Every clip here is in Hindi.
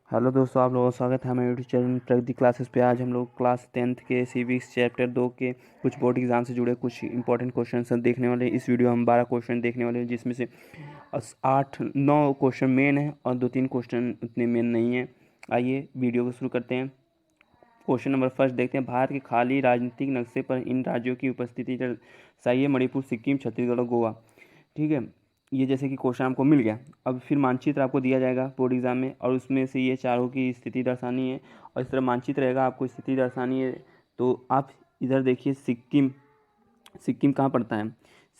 हेलो दोस्तों, आप लोगों का स्वागत है हमारे यूट्यूब चैनल प्रगति क्लासेस पे। आज हम लोग क्लास 10th के सिविक्स चैप्टर 2 के कुछ बोर्ड एग्जाम से जुड़े कुछ इंपॉर्टेंट क्वेश्चन देखने वाले हैं। इस वीडियो में हम 12 क्वेश्चन देखने वाले हैं, जिसमें से 8-9 क्वेश्चन मेन है और 2-3 क्वेश्चन उतने मेन नहीं है। आइए वीडियो को शुरू करते हैं। क्वेश्चन नंबर फर्स्ट देखते हैं। भारत के खाली राजनीतिक नक्शे पर इन राज्यों की उपस्थिति दर्शाइए। मणिपुर, सिक्किम, छत्तीसगढ़ और गोवा। ठीक है, ये जैसे कि क्वेश्चन आपको मिल गया। अब फिर मानचित्र आपको दिया जाएगा बोर्ड एग्जाम में, और उसमें से ये चारों की स्थिति दर्शानी है और इस तरह मानचित्र रहेगा, आपको स्थिति दर्शानी है। तो आप इधर देखिए, सिक्किम सिक्किम कहाँ पड़ता है?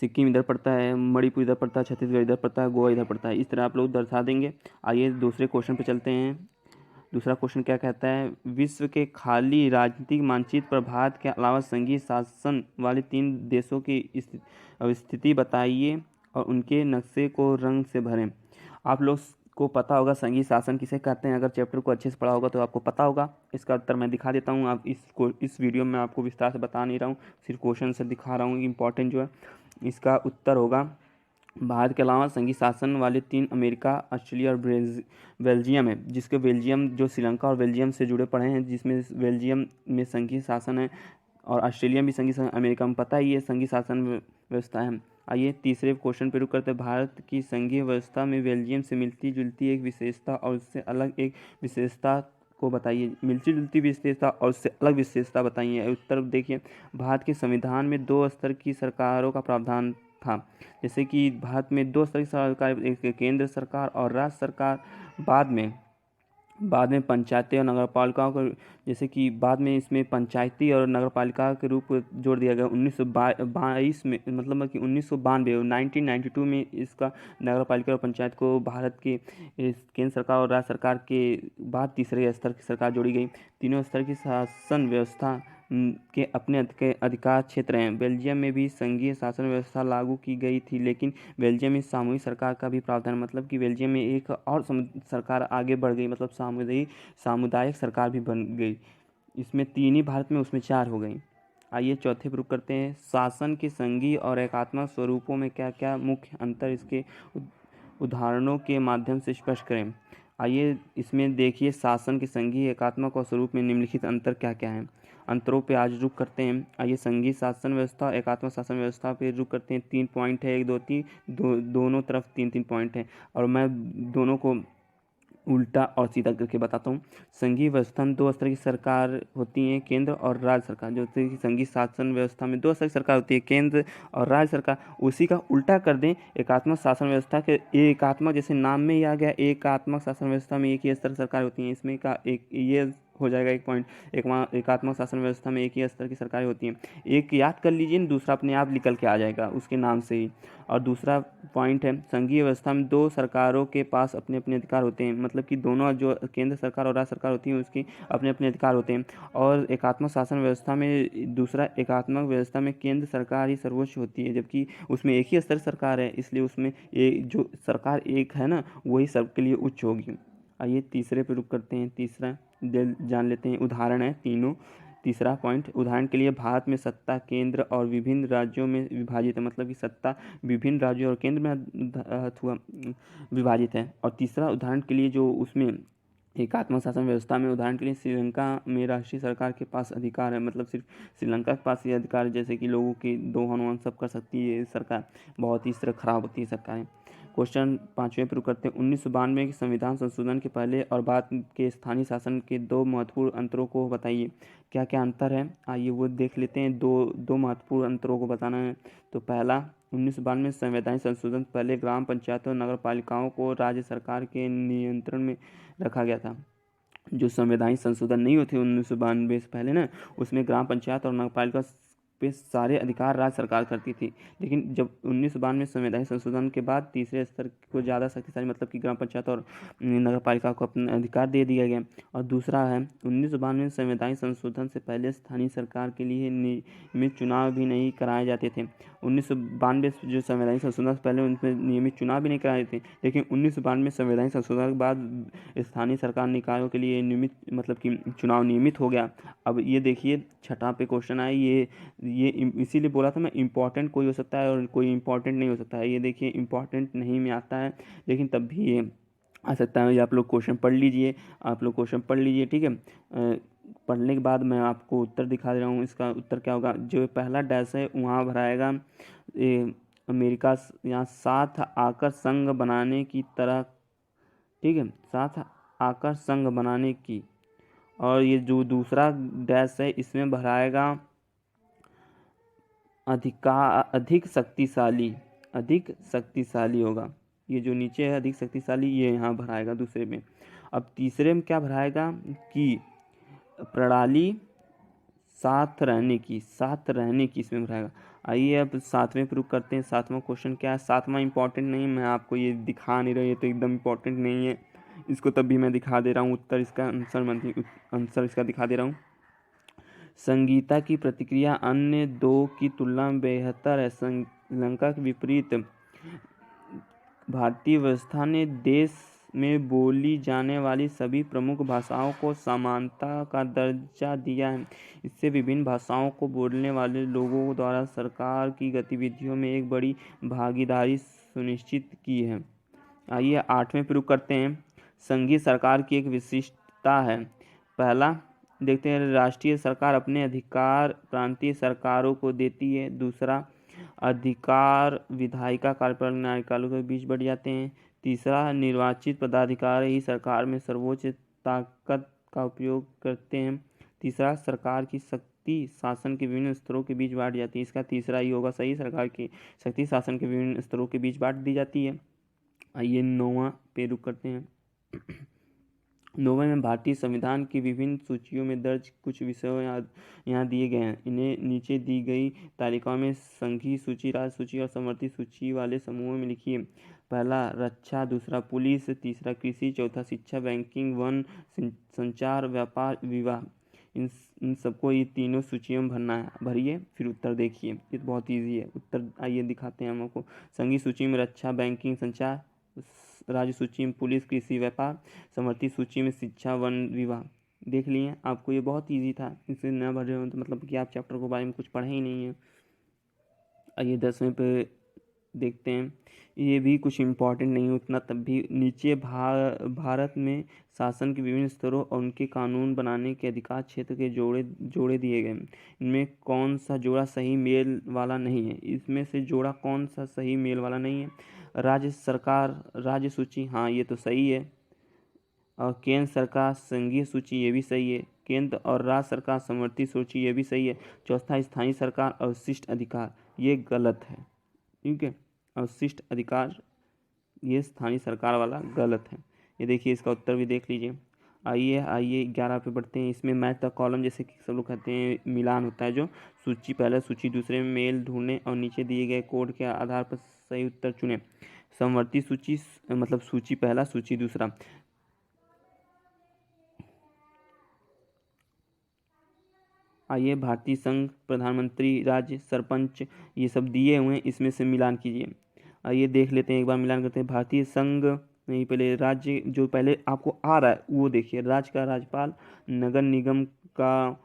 सिक्किम इधर पड़ता है, मणिपुर इधर पड़ता है, छत्तीसगढ़ इधर पड़ता है, गोवा इधर पड़ता है। इस तरह आप लोग दर्शा देंगे। आइए दूसरे क्वेश्चन पे चलते हैं। दूसरा क्वेश्चन क्या कहता है? विश्व के खाली राजनीतिक मानचित्र पर भारत के अलावा संघीय शासन वाले 3 देशों की स्थिति बताइए और उनके नक्शे को रंग से भरें। आप लोग को पता होगा संघीय शासन किसे कहते हैं। अगर चैप्टर को अच्छे से पढ़ा होगा तो आपको पता होगा। इसका उत्तर मैं दिखा देता हूँ। आप इस वीडियो में आपको विस्तार से बता नहीं रहा हूँ, सिर्फ क्वेश्चन से दिखा रहा हूँ। इंपॉर्टेंट जो है, इसका उत्तर होगा भारत के अलावा संघीय शासन वाले 3 अमेरिका, ऑस्ट्रेलिया और बेल्जियम है। जिसके बेल्जियम जो श्रीलंका और बेल्जियम से जुड़े पड़े हैं, जिसमें बेल्जियम में संघीय शासन है और ऑस्ट्रेलिया भी संघीय शासन। अमेरिका में पता ही है संघीय शासन व्यवस्था है। आइए तीसरे क्वेश्चन पे रुक करते हैं। भारत की संघीय व्यवस्था में बेल्जियम से मिलती जुलती एक विशेषता और उससे अलग एक विशेषता को बताइए। मिलती जुलती विशेषता और उससे अलग विशेषता बताइए। उत्तर देखिए, भारत के संविधान में 2 स्तर की सरकारों का प्रावधान था। जैसे कि भारत में 2 स्तर की सरकार, एक केंद्र सरकार और राज्य सरकार। बाद में पंचायतें और नगरपालिकाओं को, जैसे कि बाद में इसमें पंचायती और नगरपालिका के रूप जोड़ दिया गया 1922 में, मतलब कि 1992 1992 में इसका नगरपालिका और पंचायत को भारत के केंद्र सरकार और राज्य सरकार के बाद तीसरे स्तर की सरकार जोड़ी गई। तीनों स्तर की शासन व्यवस्था के अपने अधिकार क्षेत्र हैं। बेल्जियम में भी संघीय शासन व्यवस्था लागू की गई थी, लेकिन बेल्जियम में सामूहिक सरकार का भी प्रावधान, मतलब कि बेल्जियम में एक और सरकार आगे बढ़ गई, मतलब सामुदायिक सरकार भी बन गई। इसमें 3 ही भारत में, उसमें 4 हो गई। आइए चौथे पर रुक करते हैं। शासन के संघीय और एकात्मक स्वरूपों में क्या क्या मुख्य अंतर, इसके उदाहरणों के माध्यम से स्पष्ट करें। आइए इसमें देखिए, शासन के संघीय, एकात्मक और स्वरूप में निम्नलिखित अंतर क्या क्या है। अंतरों पे आज रुक करते हैं। आइए संघीय शासन व्यवस्था, एकात्मक शासन व्यवस्था पे रुक करते हैं। 3 पॉइंट है, 1 2 3, दोनों तरफ 3-3 पॉइंट है और मैं दोनों को उल्टा और सीधा करके बताता हूँ। संघीय व्यवस्था में 2 स्तर की सरकार होती है, केंद्र और राज्य सरकार। जो कि संघीय शासन व्यवस्था में 2 स्तर की सरकार होती है, केंद्र और राज्य सरकार। उसी का उल्टा कर दें एकात्मक शासन व्यवस्था के। एकात्मक, जैसे नाम में ही आ गया, एकात्मक शासन व्यवस्था में एक ही स्तर की सरकार होती है। इसमें का एक ये हो जाएगा एक पॉइंट। एकात्मक शासन व्यवस्था में एक ही स्तर की सरकारें होती हैं। एक याद कर लीजिए, दूसरा अपने आप निकल के आ जाएगा उसके नाम से ही। और दूसरा पॉइंट है, संघीय व्यवस्था में 2 सरकारों के पास अपने अपने अधिकार होते हैं, मतलब कि दोनों, जो केंद्र सरकार और राज्य सरकार होती है, उसके अपने अपने अधिकार होते हैं। और एकात्मक शासन व्यवस्था में दूसरा, एकात्मक व्यवस्था में केंद्र सरकार ही सर्वोच्च होती है, जबकि उसमें एक ही स्तर सरकार है, इसलिए उसमें जो सरकार एक है ना, वही सबके लिए उच्च होगी। आइए तीसरे पे रुक करते हैं। तीसरा जान लेते हैं। उदाहरण है तीनों। तीसरा पॉइंट, उदाहरण के लिए, भारत में सत्ता केंद्र और विभिन्न राज्यों में विभाजित है, मतलब कि सत्ता विभिन्न राज्यों और केंद्र में विभाजित है। और तीसरा उदाहरण के लिए, जो उसमें एकात्मक शासन व्यवस्था में, उदाहरण के लिए श्रीलंका में राष्ट्रीय सरकार के पास अधिकार है, मतलब सिर्फ श्रीलंका के पास ये अधिकार है, जैसे कि लोगों के दोहन वहन सब कर सकती है सरकार। बहुत ही इस तरह खराब होती है सरकारें। क्वेश्चन 5वें पर करते हैं। 1992 के संविधान संशोधन के पहले और बाद के स्थानीय शासन के 2 महत्वपूर्ण अंतरों को बताइए। क्या क्या अंतर है, आइए वो देख लेते हैं। दो महत्वपूर्ण अंतरों को बताना है। तो पहला, 1992 में संवैधानिक संशोधन पहले ग्राम पंचायतों और नगर पालिकाओं को राज्य सरकार के नियंत्रण में रखा गया था। जो संवैधानिक संशोधन नहीं हुए थे 1992 से पहले ना, उसमें ग्राम पंचायत और नगर पालिका पे सारे अधिकार राज्य सरकार करती थी। लेकिन जब 1992 में संवैधानिक संशोधन के बाद तीसरे स्तर को ज़्यादा शक्तिशाली, मतलब कि ग्राम पंचायत और नगर पालिका को अपने अधिकार दे दिया गया। और दूसरा है, 1992 में संवैधानिक संशोधन से पहले स्थानीय सरकार के लिए नियमित चुनाव भी नहीं कराए जाते थे। 1992 जो संवैधानिक संशोधन से पहले उनमें नियमित चुनाव भी नहीं कराए थे, लेकिन 1992 में संवैधानिक संशोधन के बाद स्थानीय सरकार निकायों के लिए नियमित, मतलब कि चुनाव नियमित हो गया। अब ये देखिए, छठा पे क्वेश्चन आया। ये इसीलिए बोला था मैं, इम्पॉर्टेंट कोई हो सकता है और कोई इम्पॉर्टेंट नहीं हो सकता है। ये देखिए, इम्पॉर्टेंट नहीं में आता है, लेकिन तब भी ये आ सकता है। ये आप लोग क्वेश्चन पढ़ लीजिए, ठीक है। पढ़ने के बाद मैं आपको उत्तर दिखा दे रहा हूँ। इसका उत्तर क्या होगा, जो पहला डैश है वहाँ भराएगा अमेरिका यहाँ साथ आकर संघ बनाने की तरह, ठीक है, साथ आकर संघ बनाने की। और ये जो दूसरा डैश है इसमें भराएगा अधिक शक्तिशाली होगा। ये जो नीचे है अधिक शक्तिशाली, ये यहाँ भराएगा दूसरे में। अब तीसरे में क्या भराएगा कि प्रणाली साथ रहने की इसमें भराएगा। आइए अब सातवें प्रूफ करते हैं। सातवां क्वेश्चन क्या है, सातवां इंपॉर्टेंट नहीं, मैं आपको ये दिखा नहीं रहा, ये तो एकदम इंपॉर्टेंट नहीं है, इसको तब भी मैं दिखा दे रहा हूँ। उत्तर इसका आंसर इसका दिखा दे रहा हूँ। संगीता की प्रतिक्रिया अन्य दो की तुलना में बेहतर है। श्रीलंका के विपरीत भारतीय व्यवस्था ने देश में बोली जाने वाली सभी प्रमुख भाषाओं को समानता का दर्जा दिया है। इससे विभिन्न भाषाओं को बोलने वाले लोगों द्वारा सरकार की गतिविधियों में एक बड़ी भागीदारी सुनिश्चित की है। आइए आठवें प्रूफ करते हैं। संघीय सरकार की एक विशिष्टता है। पहला देखते हैं, राष्ट्रीय सरकार अपने अधिकार प्रांतीय सरकारों को देती है। दूसरा, अधिकार विधायिका कार्यपालिका न्यायपालिका के बीच बढ़ जाते हैं। तीसरा, निर्वाचित पदाधिकारी ही सरकार में सर्वोच्च ताकत का उपयोग करते हैं। तीसरा, सरकार की शक्ति शासन के विभिन्न स्तरों के बीच बांट जाती है। इसका तीसरा ही होगा सही, सरकार की शक्ति शासन के विभिन्न स्तरों के बीच बांट दी जाती है। आइए नौवां पे रुक करते हैं। नौवें में भारतीय संविधान की विभिन्न सूचियों में दर्ज कुछ विषयों यहाँ दिए गए हैं। इन्हें नीचे दी गई तालिकाओं में संघीय सूची, राज्य सूची और समवर्ती सूची वाले समूहों में लिखिए। पहला रक्षा, दूसरा पुलिस, तीसरा कृषि, चौथा शिक्षा, बैंकिंग, वन, संचार, व्यापार, विवाह। इन सबको ये तीनों सूचियों में भरना है। भरिए फिर उत्तर देखिए, ये तो बहुत ईजी है। उत्तर आइए दिखाते हैं हम आपको। संघीय सूची में रक्षा, बैंकिंग, संचार, राज्य सूची में पुलिस, कृषि, व्यापार, समवर्ती सूची में शिक्षा, वन, विवाह। देख लिए आपको, ये बहुत इजी था। इसे न भरे हो तो मतलब कि आप चैप्टर के बारे में कुछ पढ़े ही नहीं है। आइए 10वें पे देखते हैं। ये भी कुछ इम्पोर्टेंट नहीं उतना, तब भी नीचे भारत में शासन के विभिन्न स्तरों और उनके कानून बनाने के अधिकार क्षेत्र के जोड़े दिए गए। इनमें कौन सा जोड़ा सही मेल वाला नहीं है, इसमें से जोड़ा कौन सा सही मेल वाला नहीं है। राज्य सरकार राज्य सूची, हाँ ये तो सही है। और केंद्र सरकार संघीय सूची, ये भी सही है। केंद्र और राज्य सरकार समवर्ती सूची, ये भी सही है। चौथा, स्थानीय सरकार अवशिष्ट अधिकार, ये गलत है। ठीक है, अवशिष्ट अधिकार ये स्थानीय सरकार वाला गलत है। ये देखिए, इसका उत्तर भी देख लीजिए। आइए 11 पे बढ़ते हैं। इसमें मैच द कॉलम, जैसे कि सब लोग कहते हैं मिलान होता है, जो सूची पहले सूची दूसरे में मेल ढूंढने और नीचे दिए गए कोड के आधार पर सही उत्तर चुने। समवर्ती सूची मतलब सूची पहला सूची दूसरा। आइए भारतीय संघ, प्रधानमंत्री, राज्य, सरपंच, ये सब दिए हुए हैं, इसमें से मिलान कीजिए। आइए देख लेते हैं, एक बार मिलान करते हैं। भारतीय संघ नहीं, पहले राज्य जो पहले आपको आ रहा है वो देखिए। राज्य का राज्यपाल, नगर निगम का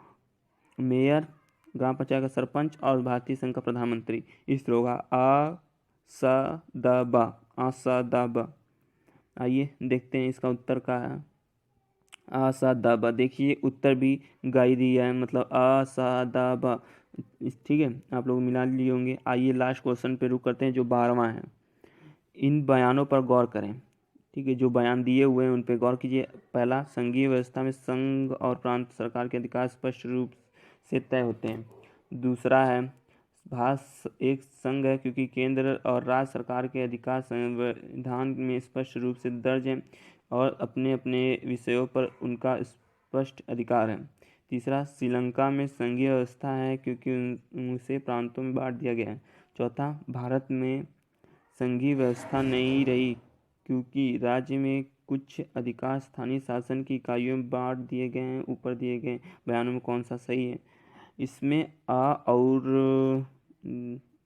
मेयर, ग्राम पंचायत का सरपंच और भारतीय संघ का प्रधानमंत्री। इस तरह होगा आ सा दा बा। आइए देखते हैं इसका उत्तर का है असादाबा। देखिए उत्तर भी गाई दिया है, मतलब असादाबा। ठीक है, आप लोग मिला लिए होंगे। आइए लास्ट क्वेश्चन पे रुक करते हैं, जो 12वां है। इन बयानों पर गौर करें। ठीक है, जो बयान दिए हुए हैं उन पर गौर कीजिए। पहला, संघीय व्यवस्था में संघ और प्रांत सरकार के अधिकार स्पष्ट रूप से तय होते हैं। दूसरा है, भारत एक संघ है क्योंकि केंद्र और राज्य सरकार के अधिकार संविधान में स्पष्ट रूप से दर्ज हैं और अपने अपने विषयों पर उनका स्पष्ट अधिकार है। तीसरा, श्रीलंका में संघीय व्यवस्था है क्योंकि उसे प्रांतों में बांट दिया गया है। चौथा, भारत में संघीय व्यवस्था नहीं रही क्योंकि राज्य में कुछ अधिकार स्थानीय शासन की इकाइयों में बांट दिए गए हैं। ऊपर दिए गए बयानों में कौन सा सही है। इसमें और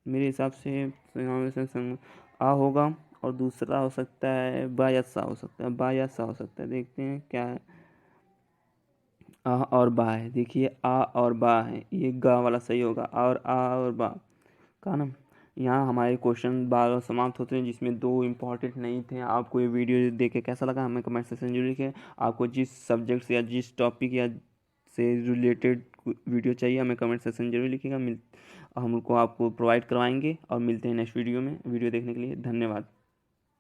मेरे हिसाब से आ होगा और दूसरा हो सकता है बा या सा हो सकता है। बा या सा हो सकता है, देखते हैं क्या है। आ और बा है, देखिए आ और बा है, ये गा वाला सही होगा। और आ और बा का ना यहाँ हमारे क्वेश्चन 12 समाप्त होते हैं, जिसमें 2 इम्पॉर्टेंट नहीं थे। आपको ये वीडियो देख के कैसा लगा हमें कमेंट सेक्शन में जरूर लिखें। आपको जिस सब्जेक्ट से या जिस टॉपिक या से रिलेटेड वीडियो चाहिए हमें कमेंट सेक्शन में जरूर लिखिएगा। हम उनको आपको प्रोवाइड करवाएंगे और मिलते हैं नेक्स्ट वीडियो में। वीडियो देखने के लिए धन्यवाद।